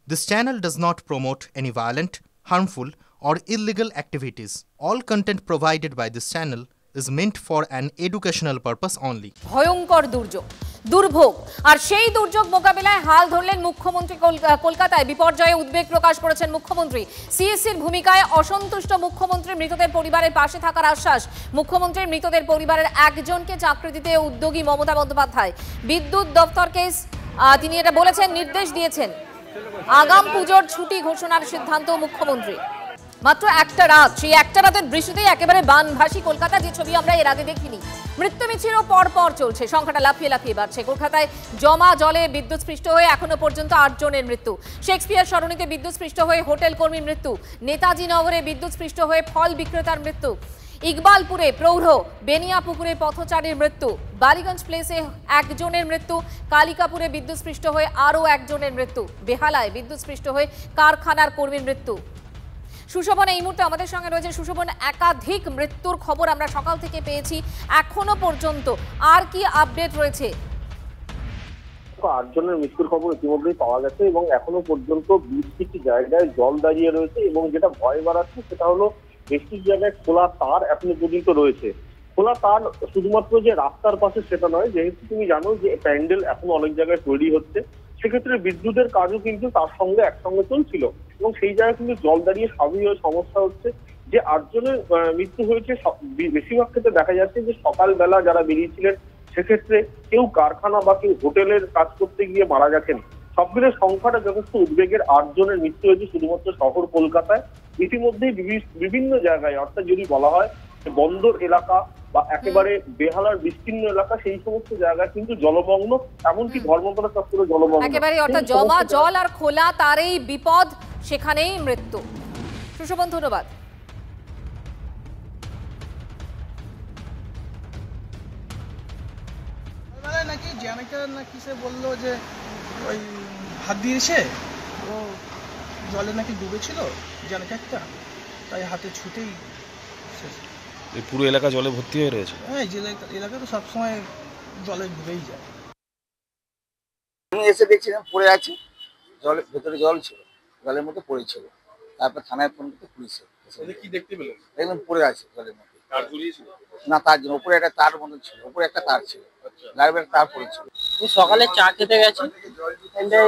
This channel does not promote any violent, harmful, or illegal activities. All content provided by this channel is meant for an educational purpose only. ভয়ঙ্কর দুর্ভোগ আর সেই দুর্যোগ মোকাবিলায় হাল ধরলেন মুখ্যমন্ত্রী। কলকাতায় বিপর্যয়ে উদ্বেগ প্রকাশ করেছেন মুখ্যমন্ত্রী। সিএসসির ভূমিকায় অসন্তুষ্ট মুখ্যমন্ত্রী, মৃতদের পরিবারের পাশে থাকার আশ্বাস। মুখ্যমন্ত্রীর মৃতদের পরিবারের একজনকে চাকরি দিতে উদ্যোগী মমতা বন্দ্যোপাধ্যায়। বিদ্যুৎ দপ্তরকে তিনি এটা বলেছেন, নির্দেশ দিয়েছেন আগাম পুজোর ছুটি ঘোষণার সিদ্ধান্ত মুখ্যমন্ত্রী। মাত্র একটা রাত, সেই একটা রাতের বৃষ্টিতেই একেবারে বানভাসী কলকাতা, যে ছবি আমরা এর আগে দেখিনি। মৃত্যু মিছিল পর চলছে, সংখ্যাটা লাফিয়ে লাফিয়ে বাড়ছে। কলকাতায় জমা জলে বিদ্যুৎস্পৃষ্ট হয়ে এখনো পর্যন্ত 8 জনের মৃত্যু। শেক্সপিয়ার সরণিতে বিদ্যুৎস্পৃষ্ট হয়ে হোটেল কর্মীর মৃত্যু। নেতাজি নগরে বিদ্যুৎস্পৃষ্ট হয়ে ফল বিক্রেতার মৃত্যু। ইকবালপুরে প্রৌঢ়, বেনিয়াপুকুরে পথচারীর মৃত্যু। বালিগঞ্জ প্লেসে 1 জনের মৃত্যু। কালিকাপুরে বিদ্যুৎস্পৃষ্ট হয়ে আরও 1 জনের মৃত্যু। বেহালায় বিদ্যুৎস্পৃষ্ট হয়ে কারখানার কর্মীর মৃত্যু। সুশোভন এই মুহূর্তে আমাদের সঙ্গে রয়েছে। সুশোভন, একাধিক মৃত্যুর খবর আমরা সকাল থেকে পেয়েছি, এখনো পর্যন্ত আর কি আপডেট রয়েছে? 8 জনের মৃত্যুর খবর ইতিমধ্যেই পাওয়া গেছে এবং এখনো পর্যন্ত 20টি জায়গায় জল দাঁড়িয়ে রয়েছে এবং যেটা ভয় বাড়াচ্ছে সেটা হলো বেশি জায়গায় খোলা তার এখনো পর্যন্ত রয়েছে। খোলা তার শুধুমাত্র যে রাস্তার পাশে সেটা নয়, যেহেতু তুমি জানো যে প্যান্ডেল এখন অনেক জায়গায় তৈরি হচ্ছে, সেক্ষেত্রে বিদ্যুতের কাজও কিন্তু তার সঙ্গে একসঙ্গে চলছিল এবং সেই জায়গায় কিন্তু জল দাঁড়িয়ে সবই সমস্যা হচ্ছে। যে 8 জনের মৃত্যু হয়েছে, বেশিরভাগ ক্ষেত্রে দেখা যাচ্ছে যে সকালবেলা যারা বেরিয়েছিলেন, সেক্ষেত্রে কেউ কারখানা বা কেউ হোটেলের কাজ করতে গিয়ে মারা গেছেন। সব মিলে সংখ্যাটা যথেষ্ট উদ্বেগের। 8 জনের মৃত্যু হয়েছে শুধুমাত্র শহর কলকাতায়। ইতিমধ্যেই বিভিন্ন জায়গায়, অর্থাৎ যদি বলা হয় বন্দর এলাকা বা একেবারে বেহালার বিস্তীর্ণ এলাকা, সেই সমস্ত জায়গায় কিন্তু জলমগ্ন, এমনকি ধর্মতলা চত্বরে জলমগ্ন একেবারে, অর্থাৎ জমা জল আর খোলা তারই বিপদ, সেখানেই মৃত্যু। সুশোভন, ধন্যবাদ। নাকি জ্যানেকার নাকি সে বললো যে ওই হাত দিয়েছে, ও জলে নাকি ডুবেছিল জ্যানেকারটা, তাই হাতে ছুটেই এই পুরো এলাকা জলে ভর্তি হয়ে রয়েছে। হ্যাঁ, যে এলাকা তো সবসময় জলে ডুবেই যায়। আমি এসে দেখছিলাম পড়ে আছে, জলের ভেতরে জল ছিল, জলের মধ্যে পড়েছিল। তারপর থানায় ফোন করতে পুলিশে। কি দেখতে পেলেন? দেখলাম পড়ে আছে জলের মধ্যে। তার ঝুলিয়েছিল না, তার জন্য উপরে একটা তার মতো ছিল, উপরে একটা তার ছিল, লাইভের তার পড়েছিল। সকালে চা খেতে গেছি,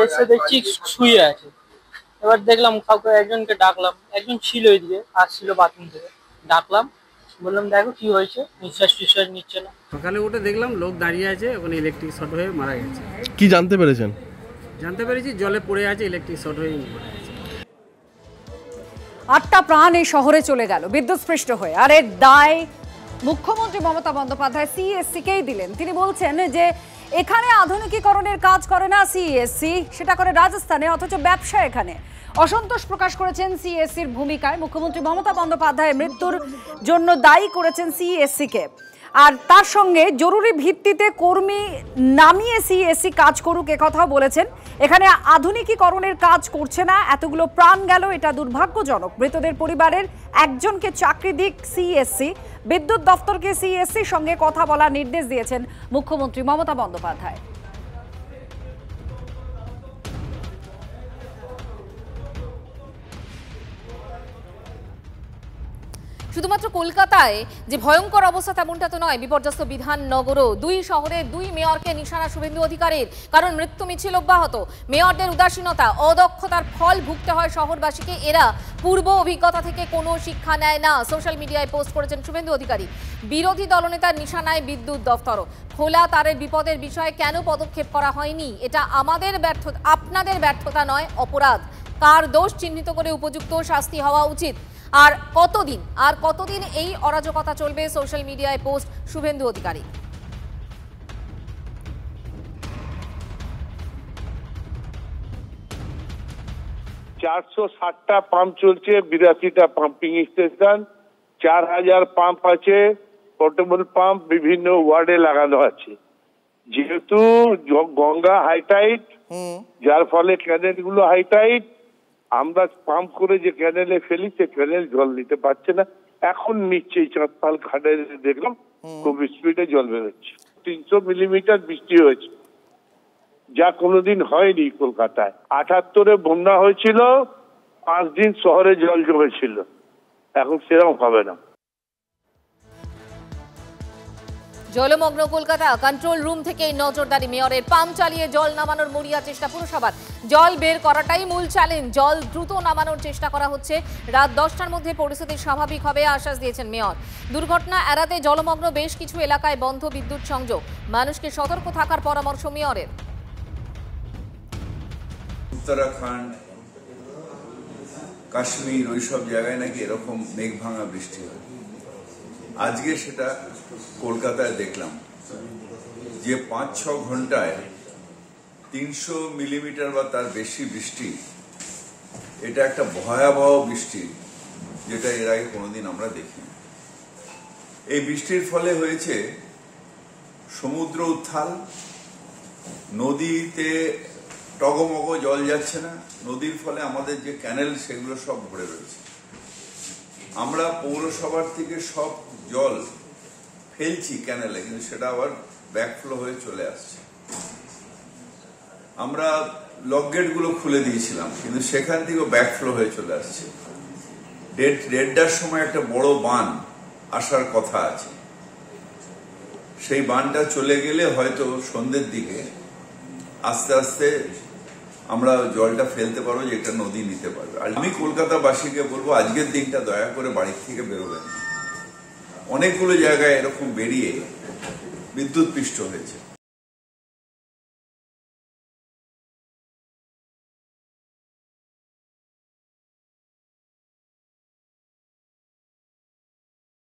এসে দেখছি শুয়ে আছে। এবার দেখলাম কাউকে, একজনকে ডাকলাম, একজন ছিল এদিকে, আসছিল বাথরুম থেকে, ডাকলাম, বললাম দেখো কি হয়েছে, নিঃশ্বাস টিশ্বাস নিচ্ছে না। সকালে উঠে দেখলাম লোক দাঁড়িয়ে আছে, ওখানে ইলেকট্রিক শর্ট হয়ে মারা গেছে। কি জানতে পেরেছেন? জানতে পেরেছি জলে পড়ে আছে, ইলেকট্রিক শর্ট হয়ে মারা গেছে। 8টা প্রাণ এই শহরে চলে গেল বিদ্যুৎস্পৃষ্ট হয়ে, আর এর দায় মুখ্যমন্ত্রী মমতা বন্দ্যোপাধ্যায় সিএসসিকেই দিলেন। তিনি বলছেন যে এখানে আধুনিকীকরণের কাজ করে না সিএসসি, সেটা করে রাজস্থানে, অথচ ব্যবসা এখানে। অসন্তোষ প্রকাশ করেছেন সিএসসির ভূমিকায়। মুখ্যমন্ত্রী মমতা বন্দ্যোপাধ্যায় মৃত্যুর জন্য দায়ী করেছেন সিএসসিকে, আর তার সঙ্গে জরুরি ভিত্তিতে কর্মী নামিয়ে সিএসসি কাজ করুক একথাও বলেছেন। এখানে আধুনিকীকরণের কাজ করছে না, এতগুলো প্রাণ গেল, এটা দুর্ভাগ্যজনক। মৃতদের পরিবারের একজনকে চাকরি দিক সিএসসি। বিদ্যুৎ দপ্তরকে সিএসসির সঙ্গে কথা বলার নির্দেশ দিয়েছেন মুখ্যমন্ত্রী মমতা বন্দ্যোপাধ্যায়। শুধুমাত্র কলকাতায় যে ভয়ঙ্কর অবস্থা তেমনটা তো নয়, বিপর্যস্ত বিধাননগরও। 2 শহরে 2 মেয়রকে নিশানা শুভেন্দু অধিকারীর, কারণ মৃত্যু মিছিল অব্যাহত। মেয়রদের উদাসীনতা, অদক্ষতার ফল ভুগতে হয় শহরবাসীকে। এরা পূর্ব অভিজ্ঞতা থেকে কোনো শিক্ষা নেয় না, সোশ্যাল মিডিয়ায় পোস্ট করেছেন শুভেন্দু অধিকারী। বিরোধী দলনেতার নিশানায় বিদ্যুৎ দফতরও। খোলা তারের বিপদের বিষয়ে কেন পদক্ষেপ করা হয়নি, এটা আমাদের ব্যর্থতা, আপনাদের ব্যর্থতা নয়, অপরাধ। কার দোষ চিহ্নিত করে উপযুক্ত শাস্তি হওয়া উচিত। আর কতদিন এই অরাজকতা চলবে, সোশ্যাল মিডিয়ায় পোস্ট শুভেন্দু অধিকারী। 460টা পাম্প চলছে, 82টা পাম্পিং স্টেশন, 4000 পাম্প আছে, পোর্টেবল পাম্প বিভিন্ন ওয়ার্ডে লাগানো আছে। যেহেতু গঙ্গা হাইটাইট, যার ফলে ক্যানেল গুলো হাইটাইট, আমরা পাম্প করে যে ক্যানেলে ফেলি, সে ক্যানেল জল নিতে পারছে না। এখন নিচ্ছে, চাঁদপাল ঘাটে দেখলাম খুব স্পিডে জল বেরোচ্ছে। 300 মিলিমিটার বৃষ্টি হয়েছে। যা কোনোদিন হয়নি কলকাতায়। 78-এ বন্যা হয়েছিল, 5 দিন শহরে জল জমেছিল, এখন সেরকম হবে না। জলমগ্ন কলকাতা, কন্ট্রোল রুম থেকে নজরদারি। মেয়রের পাম্প চালিয়ে জল নামানোর মরিয়া চেষ্টা পুরসভার। জল বের করাটাই মূল চ্যালেঞ্জ। জল দ্রুত নামানোর চেষ্টা করা হচ্ছে। রাত 10টার মধ্যে পরিস্থিতি স্বাভাবিক হবে আশ্বাস দিয়েছেন মেয়র। দুর্ঘটনা এড়াতে জলমগ্ন বেশ কিছু এলাকায় বন্ধ বিদ্যুৎ সংযোগ। মানুষকে সতর্ক থাকার পরামর্শ মেয়রের। উত্তরাখণ্ড, কাশ্মীর, ওইসব জায়গায় নাকি এরকম মেঘ ভাঙা বৃষ্টি হয়। আজকে সেটা কলকাতায় দেখলাম যে 5-6 ঘন্টায় 300 মিলিমিটার বা তার বেশি বৃষ্টি। এটা একটা ভয়াবহ বৃষ্টি, যেটা এর আগে কোনোদিন আমরা দেখিনি। এই বৃষ্টির ফলে হয়েছে সমুদ্র উত্থাল, নদীতে টগমগ জল যাচ্ছে না। নদীর ফলে আমাদের যে ক্যানেল সেগুলো সব ভরে রয়েছে। আমরা পৌরসভার থেকে সব জল ফেলছি ক্যানেলে, কিন্তু সেটা আবার ব্যাকফ্লো হয়ে চলে আসছে। আমরা লক গেটগুলো খুলে দিয়েছিলাম, কিন্তু সেখান থেকেও ব্যাকফ্লো হয়ে চলে আসছে। 1:30টার সময় একটা বড় বান আসার কথা আছে। সেই বানটা চলে গেলে হয়তো সন্ধ্যের দিকে আস্তে আস্তে আমরা জলটা ফেলতে পারবো, যে এটা নদী নিতে পারবে। আর আমি কলকাতাবাসীকে বলবো, আজকের দিনটা দয়া করে বাড়ির থেকে বেরোবেন না। অনেকগুলো জায়গায় এরকম বেরিয়ে বিদ্যুৎ পৃষ্ঠ হয়েছে।